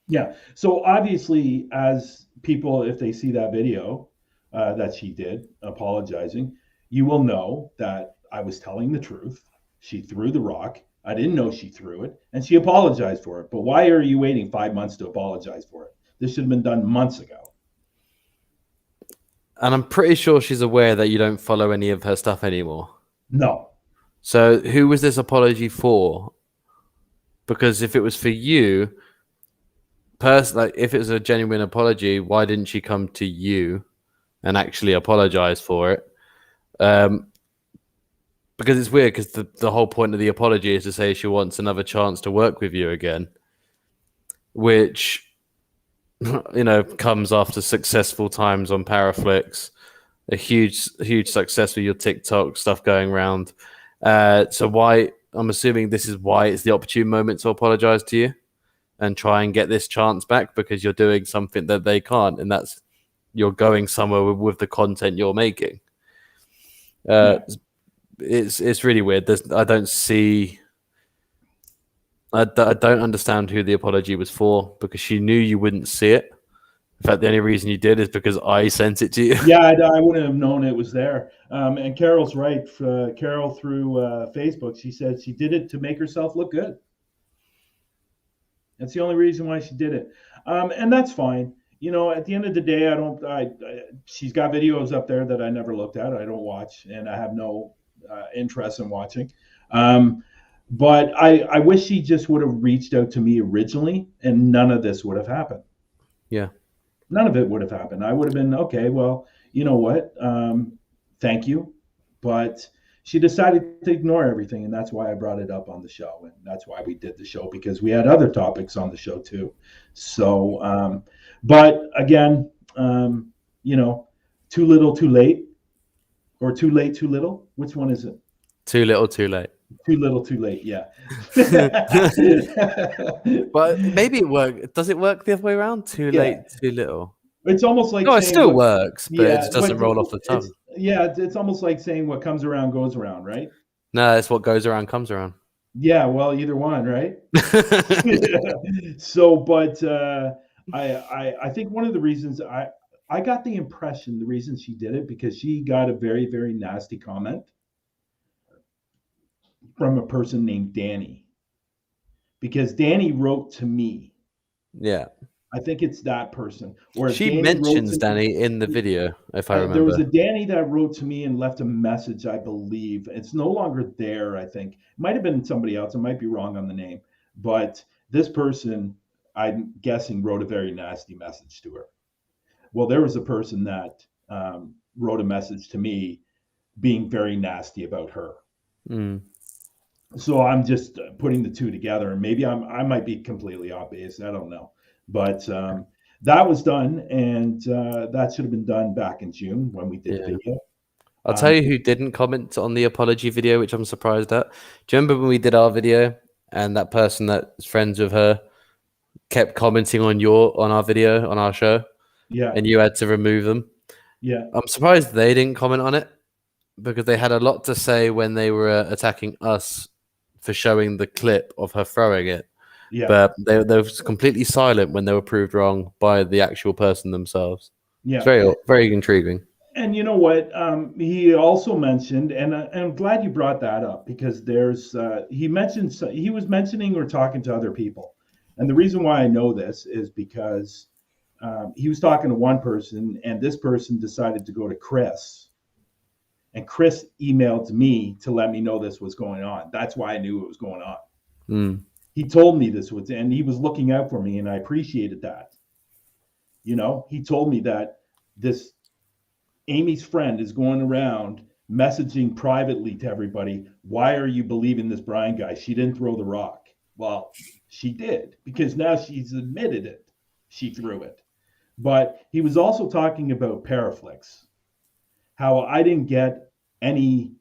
Yeah. So obviously, as people, if they see that video that she did apologizing, you will know that I was telling the truth. She threw the rock. I didn't know she threw it, and she apologized for it. But why are you waiting 5 months to apologize for it? This should have been done months ago. And I'm pretty sure she's aware that you don't follow any of her stuff anymore. No. So who was this apology for? Because if it was for you, if it was a genuine apology, why didn't she come to you and actually apologize for it? Because it's weird, because the whole point of the apology is to say she wants another chance to work with you again, which, comes after successful times on Paraflix, a huge success with your TikTok stuff going around. So why, I'm assuming this is why it's the opportune moment to apologize to you and try and get this chance back, because you're doing something that they can't, and that's, you're going somewhere with the content you're making. It's really weird. I don't understand who the apology was for, because she knew you wouldn't see it. In fact, the only reason you did is because I sent it to you. Yeah, I wouldn't have known it was there. And Carol's right. Carol, through Facebook, she said she did it to make herself look good. That's the only reason why she did it. And that's fine. At the end of the day, she's got videos up there that I never looked at. I don't watch, and I have no interest in watching. But I wish she just would have reached out to me originally, and none of this would have happened. Yeah. None of it would have happened. I would have been, okay, well, you know what? Thank you. But she decided to ignore everything. And that's why I brought it up on the show. And that's why we did the show, because we had other topics on the show too. So, but again, you know, too little, too late, or too late, too little. Which one is it? Too little, too late. Too little, too late. Yeah. But maybe it works. Does it work the other way around? Too late, too little. It's almost like no, it still works, but it just doesn't roll off the tongue. It's almost like saying what comes around goes around, right? No, it's what goes around comes around. Yeah, well, either one, right? So, but I think one of the reasons I got the impression the reason she did it because she got a very, very nasty comment from a person named Danny, because Danny wrote to me. Yeah. I think it's that person. Or she Danny mentions Danny in the video, if I remember. There was a Danny that wrote to me and left a message, I believe. It's no longer there, I think. It might have been somebody else. I might be wrong on the name. But this person, I'm guessing, wrote a very nasty message to her. Well, there was a person that wrote a message to me being very nasty about her. Mm. So I'm just putting the two together. And maybe I might be completely off base. I don't know. But that was done, and that should have been done back in June when we did the video. I'll tell you who didn't comment on the apology video, which I'm surprised at. Do you remember when we did our video and that person that's friends with her kept commenting on our video, on our show? Yeah. And you had to remove them? Yeah. I'm surprised they didn't comment on it because they had a lot to say when they were attacking us for showing the clip of her throwing it. Yeah. But they were completely silent when they were proved wrong by the actual person themselves. Yeah. It's very, very intriguing. And you know what? He also mentioned, and I'm glad you brought that up, because he was mentioning or talking to other people. And the reason why I know this is because he was talking to one person, and this person decided to go to Chris. And Chris emailed me to let me know this was going on. That's why I knew it was going on. Mm. He told me this was, and he was looking out for me, and I appreciated that. You know, he told me that this Amy's friend is going around messaging privately to everybody. Why are you believing this Bryan guy? She didn't throw the rock. Well, she did, because now she's admitted it. She threw it. But he was also talking about Paraflex, how I didn't get any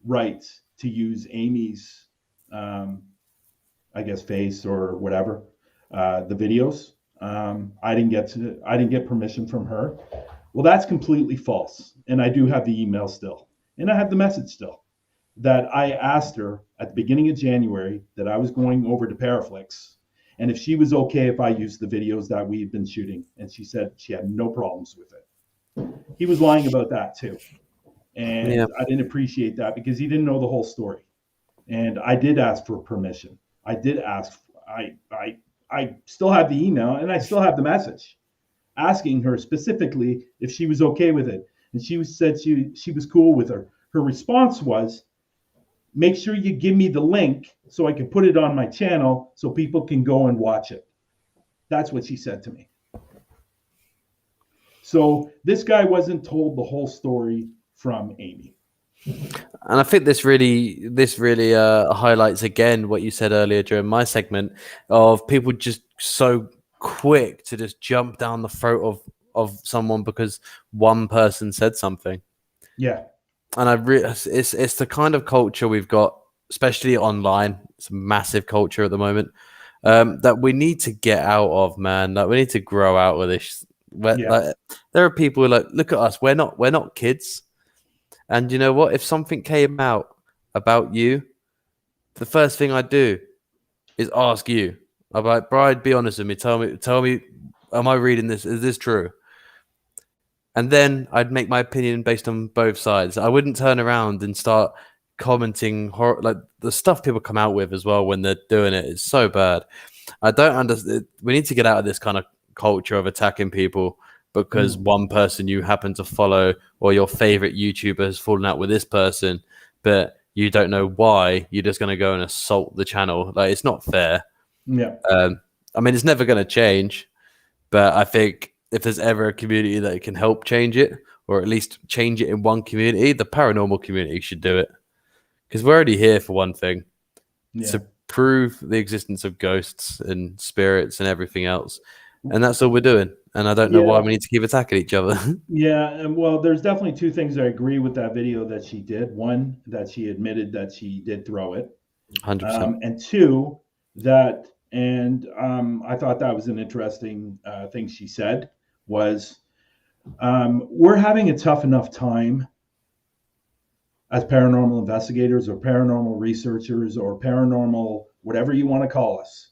rights to use Amy's I guess face or whatever, the videos. I didn't get permission from her. Well, that's completely false. And I do have the email still. And I have the message still that I asked her at the beginning of January that I was going over to Paraflex and if she was okay if I used the videos that we've been shooting. And she said she had no problems with it. He was lying about that too. And I didn't appreciate that because he didn't know the whole story. And I did ask for permission. I did ask. I still have the email and I still have the message asking her specifically if she was okay with it. And she said she was cool with her. Her response was, make sure you give me the link so I can put it on my channel so people can go and watch it. That's what she said to me. So this guy wasn't told the whole story from Amy. And I think this really highlights again what you said earlier during my segment of people just so quick to just jump down the throat of someone because one person said something. Yeah. And it's the kind of culture we've got, especially online. It's a massive culture at the moment that we need to get out of, man. Like we need to grow out of this. Like, there are people who look at us. We're not kids. And you know what? If something came out about you, the first thing I'd do is ask you. I'm like, Bryan, be honest with me. Tell me, am I reading this? Is this true? And then I'd make my opinion based on both sides. I wouldn't turn around and start commenting like the stuff people come out with as well when they're doing it is so bad. I don't understand. We need to get out of this kind of culture of attacking people because one person you happen to follow or your favorite YouTuber has fallen out with this person, but you don't know why. You're just going to go and assault the channel. Like, it's not fair. Yeah. I mean, it's never going to change, but I think if there's ever a community that can help change it or at least change it in one community, the paranormal community should do it. Because we're already here for one thing, to prove the existence of ghosts and spirits and everything else. And that's all we're doing. And I don't know why we need to keep attacking each other. Yeah, and well, there's definitely two things I agree with that video that she did. One, that she admitted that she did throw it. 100%. And two, that, and I thought that was an interesting thing she said, was we're having a tough enough time as paranormal investigators or paranormal researchers or paranormal, whatever you want to call us,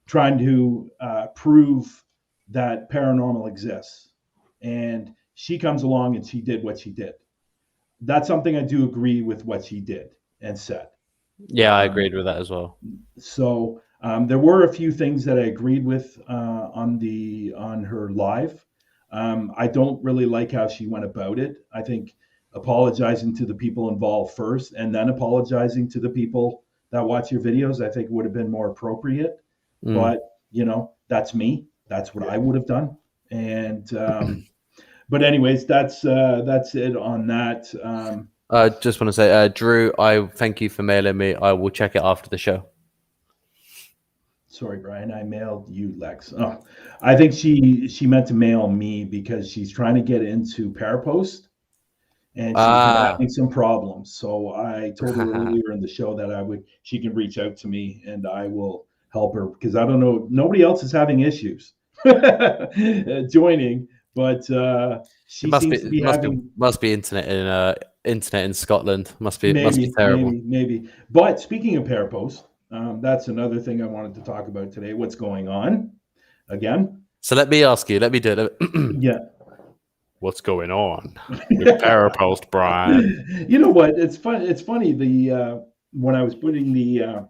trying to prove that paranormal exists. And she comes along and she did what she did. That's something I do agree with what she did and said. Yeah, I agreed with that as well. So there were a few things that I agreed with on her live. I don't really like how she went about it. I think apologizing to the people involved first and then apologizing to the people that watch your videos, I think would have been more appropriate. But you know, that's me. That's what I would have done. And but anyways, that's it on that. I just want to say, Drew, I thank you for mailing me. I will check it after the show. Sorry, Brian, I mailed you, Lex. Oh, I think she meant to mail me because she's trying to get into Parapost and she's been having some problems. So I told her earlier in the show that she can reach out to me and I will help her, because I don't know, nobody else is having issues joining, but she seems to be having. Must be internet in Scotland. Must be terrible. Maybe. But speaking of Parapost, that's another thing I wanted to talk about today. What's going on again? So let me ask you. Let me do it. Yeah. What's going on with Parapost, Brian? You know what? It's fun. It's funny. When I was putting the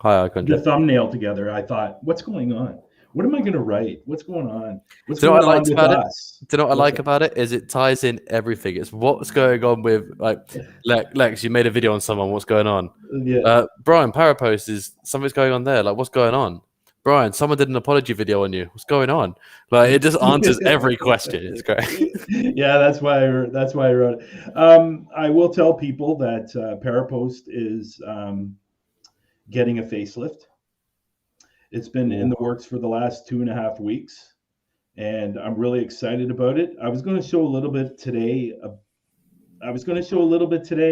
thumbnail together, I thought, "What's going on? What am I going to write? What's going on? What's going on with us?" Do you know what I like about it? Is it ties in everything. It's what's going on with, like, Lex, you made a video on someone. What's going on? Yeah. Brian, Parapost is something's going on there. Like, what's going on? Brian, someone did an apology video on you. What's going on? Like, it just answers every question. It's great. Yeah, that's why I wrote it. I will tell people that Parapost is getting a facelift. It's been in the works for the last 2.5 weeks, and I'm really excited about it. I was going to show a little bit today.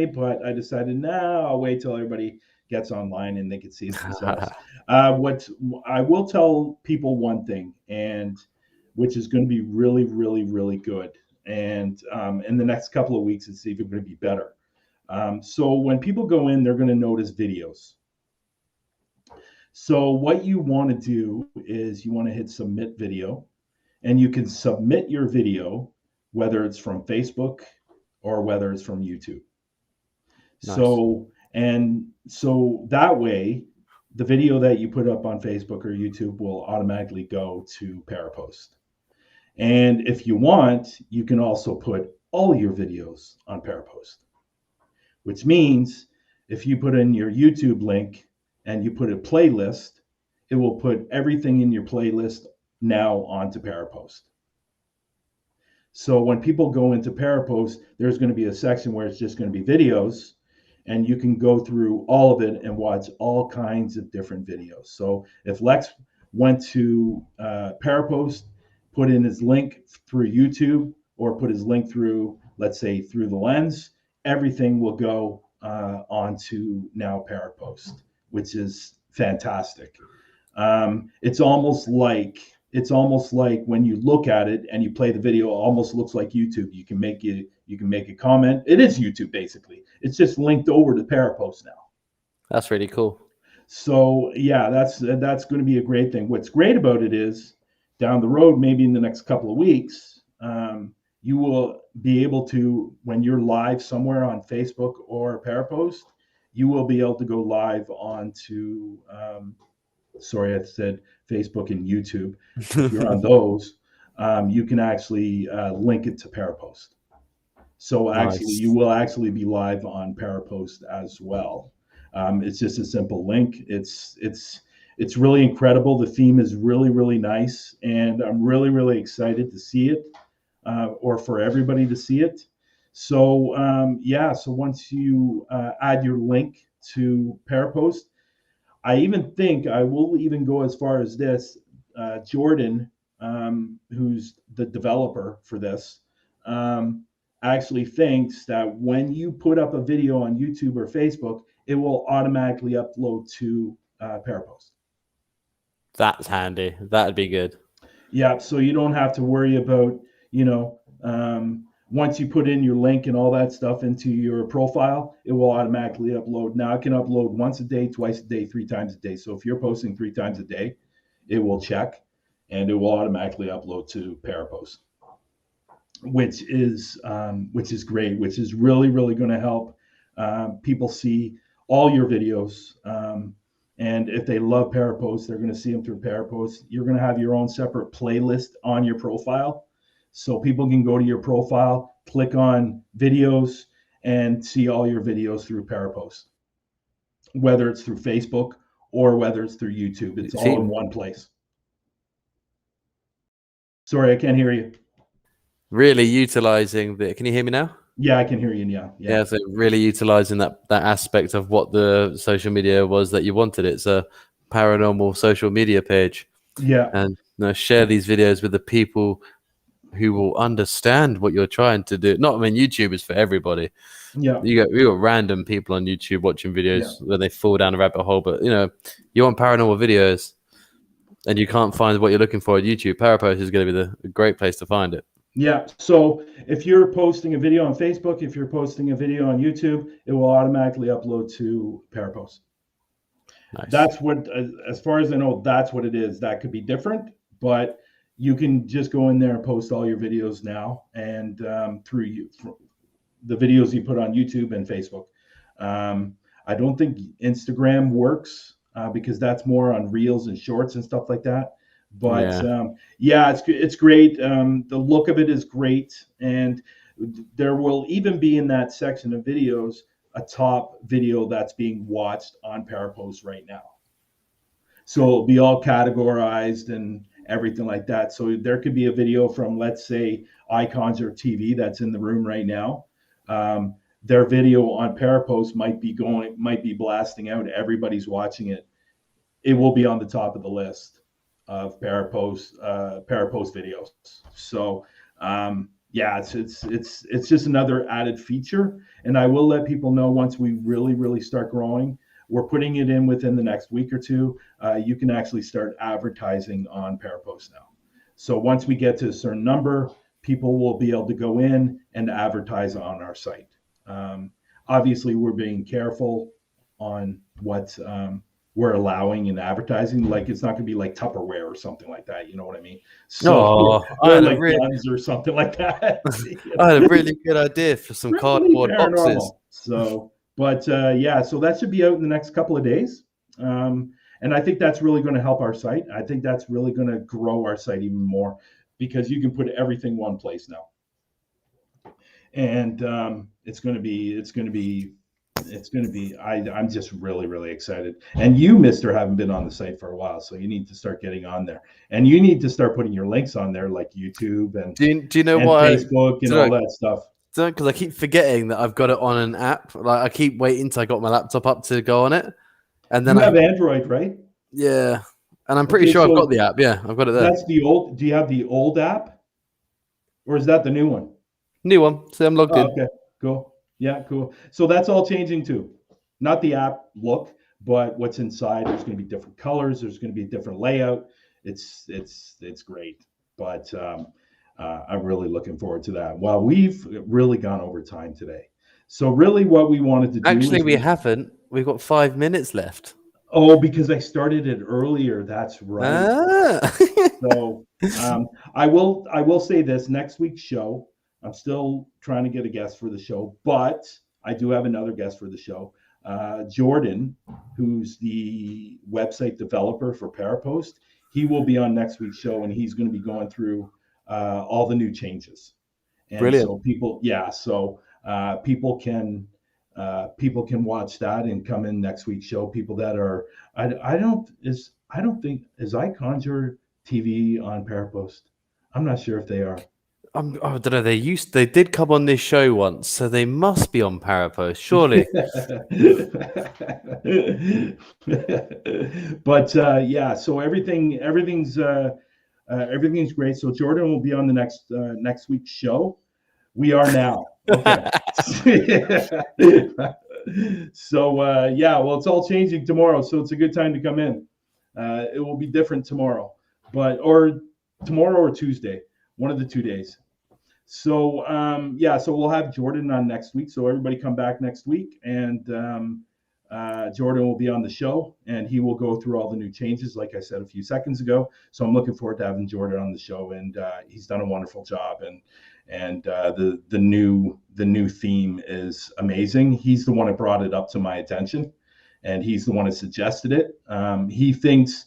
But I decided, I'll wait till everybody gets online and they can see it themselves. What I will tell people one thing, and which is going to be really, really, really good. And in the next couple of weeks, it's even going to be better. So when people go in, they're going to notice videos. So what you want to do is you want to hit submit video, and you can submit your video, whether it's from Facebook or whether it's from YouTube. Nice. So that way, the video that you put up on Facebook or YouTube will automatically go to Parapost. And if you want, you can also put all your videos on Parapost, which means if you put in your YouTube link and you put a playlist, it will put everything in your playlist now onto Parapost. So when people go into Parapost, there's going to be a section where it's just going to be videos, and you can go through all of it and watch all kinds of different videos. So if Lex went to Parapost, put in his link through YouTube, or put his link through, let's say, through the lens, everything will go onto now Parapost, which is fantastic. It's almost like when you look at it and you play the video, it almost looks like YouTube. You can make a comment. It is YouTube basically. It's just linked over to Parapost now. That's really cool. So yeah, that's going to be a great thing. What's great about it is down the road, maybe in the next couple of weeks, you will be able to, when you're live somewhere on Facebook or Parapost, you will be able to go live onto, sorry, I said Facebook and YouTube. If you're on those, you can actually link it to Parapost. So actually, nice. You will actually be live on Parapost as well. It's just a simple link. It's really incredible. The theme is really, really nice, and I'm really, really excited to see it. or for everybody to see it. So so once you add your link to Parapost, I even think I will even go as far as this. Jordan, who's the developer for this, actually thinks that when you put up a video on YouTube or Facebook, it will automatically upload to Parapost. That's handy. That'd be good. Yeah, so you don't have to worry about, once you put in your link and all that stuff into your profile, it will automatically upload. Now it can upload once a day, twice a day, 3 times a day. So if you're posting 3 times a day, it will check and it will automatically upload to Parapost, which is great, which is really, really going to help people see all your videos. And if they love Parapost, they're going to see them through Parapost. You're going to have your own separate playlist on your profile. So people can go to your profile, click on videos, and see all your videos through Parapost, whether it's through Facebook or whether it's through YouTube. It's all in one place. Sorry, I can't hear you. Really utilizing the. Can you hear me now? Yeah, I can hear you. Yeah. So really utilizing that aspect of what the social media was that you wanted. It's a paranormal social media page. Yeah. And share these videos with the people who will understand what you're trying to do. YouTube is for everybody. Yeah. You got random people on YouTube watching videos where they fall down a rabbit hole, but you want paranormal videos and you can't find what you're looking for on YouTube. Parapost is going to be the great place to find it. Yeah. So if you're posting a video on Facebook, if you're posting a video on YouTube, it will automatically upload to Parapost. Nice. That's what, as far as I know, that's what it is. That could be different, but you can just go in there and post all your videos now, and through the videos you put on YouTube and Facebook. I don't think Instagram works because that's more on Reels and Shorts and stuff like that. But it's great. The look of it is great, and there will even be in that section of videos a top video that's being watched on Parapost right now. So it'll be all categorized and everything like that. So there could be a video from, let's say, iConjure TV that's in the room right now. Their video on Parapost might be blasting out. Everybody's watching it. It will be on the top of the list of Parapost videos. So it's just another added feature. And I will let people know once we really, really start growing. We're putting it in within the next week or two. You can actually start advertising on Parapost now. So once we get to a certain number, people will be able to go in and advertise on our site. Obviously, we're being careful on what we're allowing in advertising. Like, it's not going to be like Tupperware or something like that. You know what I mean? So like guns or something like that. I had a really good idea for some cardboard boxes. So, but so that should be out in the next couple of days. And I think that's really going to help our site. I think that's really going to grow our site even more because you can put everything one place now. And it's going to be, I'm just really, really excited. And you, Mister, haven't been on the site for a while, so you need to start getting on there. And you need to start putting your links on there, like YouTube and do you know why Facebook and all that stuff. Because I keep forgetting that I've got it on an app. Like, I keep waiting till I got my laptop up to go on it, and then you have Android, right? Yeah, and I'm pretty sure I've got the app. Yeah, I've got it there. That's the old. Do you have the old app, or is that the new one? New one. So I'm logged in. Okay, cool. Yeah, cool. So that's all changing too. Not the app look, but what's inside. There's going to be different colors. There's going to be a different layout. It's great. But I'm really looking forward to that. Well, we've really gone over time today. So really what we wanted to do. Actually, we haven't. We've got 5 minutes left. Oh, because I started it earlier. That's right. So I will say this, next week's show, I'm still trying to get a guest for the show, but I do have another guest for the show. Jordan, who's the website developer for Parapost, he will be on next week's show, and he's going to be going through all the new changes. And brilliant. So people can watch that and come in next week's show. People that are, I don't think is iConjure TV on Parapost. I'm not sure if they are. I don't know. They did come on this show once, so they must be on Parapost, surely. But yeah, so everything's great. So Jordan will be on the next week's show. We are now. Okay. So yeah, well, it's all changing tomorrow, so it's a good time to come in. It will be different tomorrow, or tomorrow or Tuesday, one of the 2 days. So yeah, so we'll have Jordan on next week. So everybody come back next week, and Jordan will be on the show, and he will go through all the new changes, like I said a few seconds ago. So I'm looking forward to having Jordan on the show, and he's done a wonderful job. And the new theme is amazing. He's the one that brought it up to my attention, and he's the one that suggested it. He thinks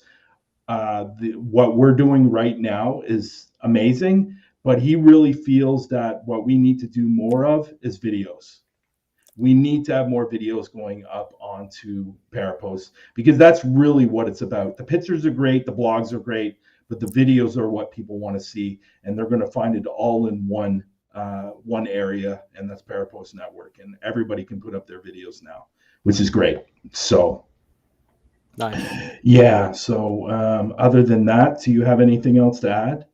what we're doing right now is amazing, but he really feels that what we need to do more of is videos. We need to have more videos going up onto Parapost, because that's really what it's about. The pictures are great, the blogs are great, but the videos are what people want to see, and they're going to find it all in one area, and that's Parapost Network, and everybody can put up their videos now, which is great. So nice. Yeah. So other than that, do you have anything else to add?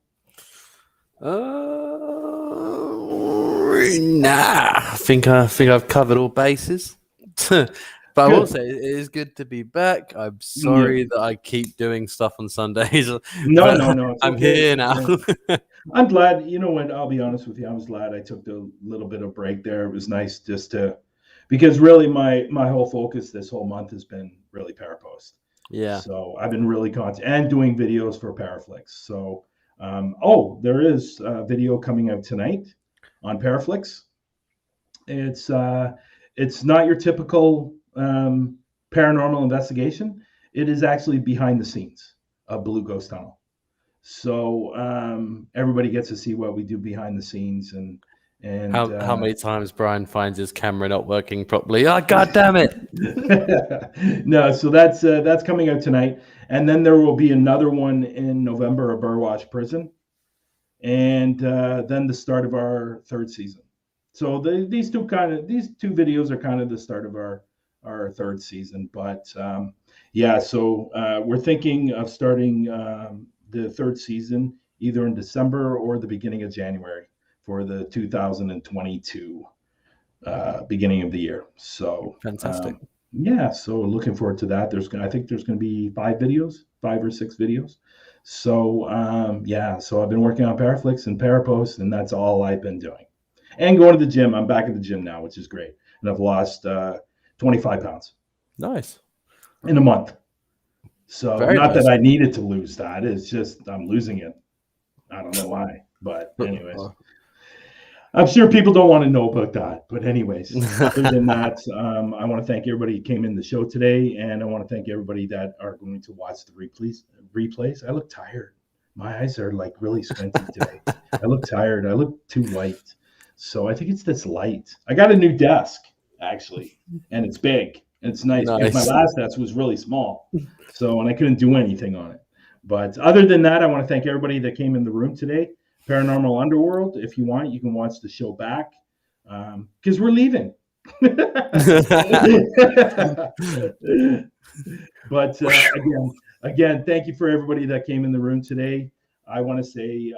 Nah. I think I've covered all bases. But I will say it is good to be back. I'm sorry that I keep doing stuff on Sundays. No. I'm here now. I'm glad. You know what? I'll be honest with you. I was glad I took a little bit of break there. It was nice just to, because really my whole focus this whole month has been really Parapost. Yeah. So I've been really and doing videos for Paraflix. So there is a video coming out tonight on Paraflix. It's not your typical paranormal investigation. It is actually behind the scenes of Blue Ghost Tunnel. So everybody gets to see what we do behind the scenes, and how many times Bryan finds his camera not working properly. Oh, God damn it. No, so that's coming out tonight, and then there will be another one in November at Burwash Prison, and then the start of our third season. So these two videos are kind of the start of our third season. But yeah, so we're thinking of starting the third season either in December or the beginning of January for the 2022 beginning of the year. So fantastic. Yeah, so looking forward to that. I think there's going to be 5 or 6 videos. So yeah, so I've been working on Paraflix and Parapost, and that's all I've been doing. And going to the gym. I'm back at the gym now, which is great. And I've lost 25 pounds. Nice. In a month. So very not nice. That I needed to lose that. It's just I'm losing it. I don't know why. But anyways. I'm sure people don't want to know about that. But anyways, other than that, I want to thank everybody who came in the show today. And I want to thank everybody that are going to watch the replays. I look tired. My eyes are like really squinty today. I look tired. I look too white. So I think it's this light. I got a new desk, actually, and it's big. And it's nice. Because my last desk was really small. So, and I couldn't do anything on it. But other than that, I want to thank everybody that came in the room today. Paranormal Underworld, if you want, you can watch the show back because we're leaving. But again, thank you for everybody that came in the room today. I want to say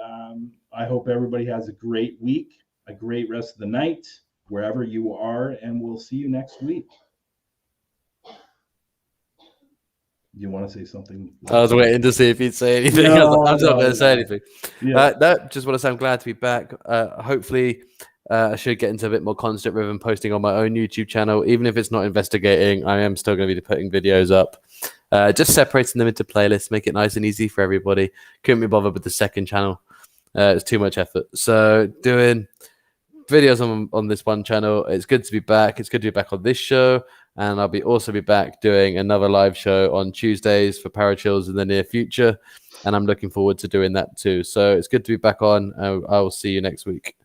I hope everybody has a great week, a great rest of the night, wherever you are, and we'll see you next week. You want to say something? I was waiting to see if you'd say anything. I'm not going to say anything. Yeah. Just want to say I'm glad to be back. Hopefully, I should get into a bit more constant rhythm posting on my own YouTube channel. Even if it's not investigating, I am still going to be putting videos up. Just separating them into playlists, make it nice and easy for everybody. Couldn't be bothered with the second channel. It's too much effort. So doing videos on this one channel. It's good to be back. It's good to be back on this show. And I'll also be back doing another live show on Tuesdays for Parachills in the near future. And I'm looking forward to doing that too. So it's good to be back on. I will see you next week.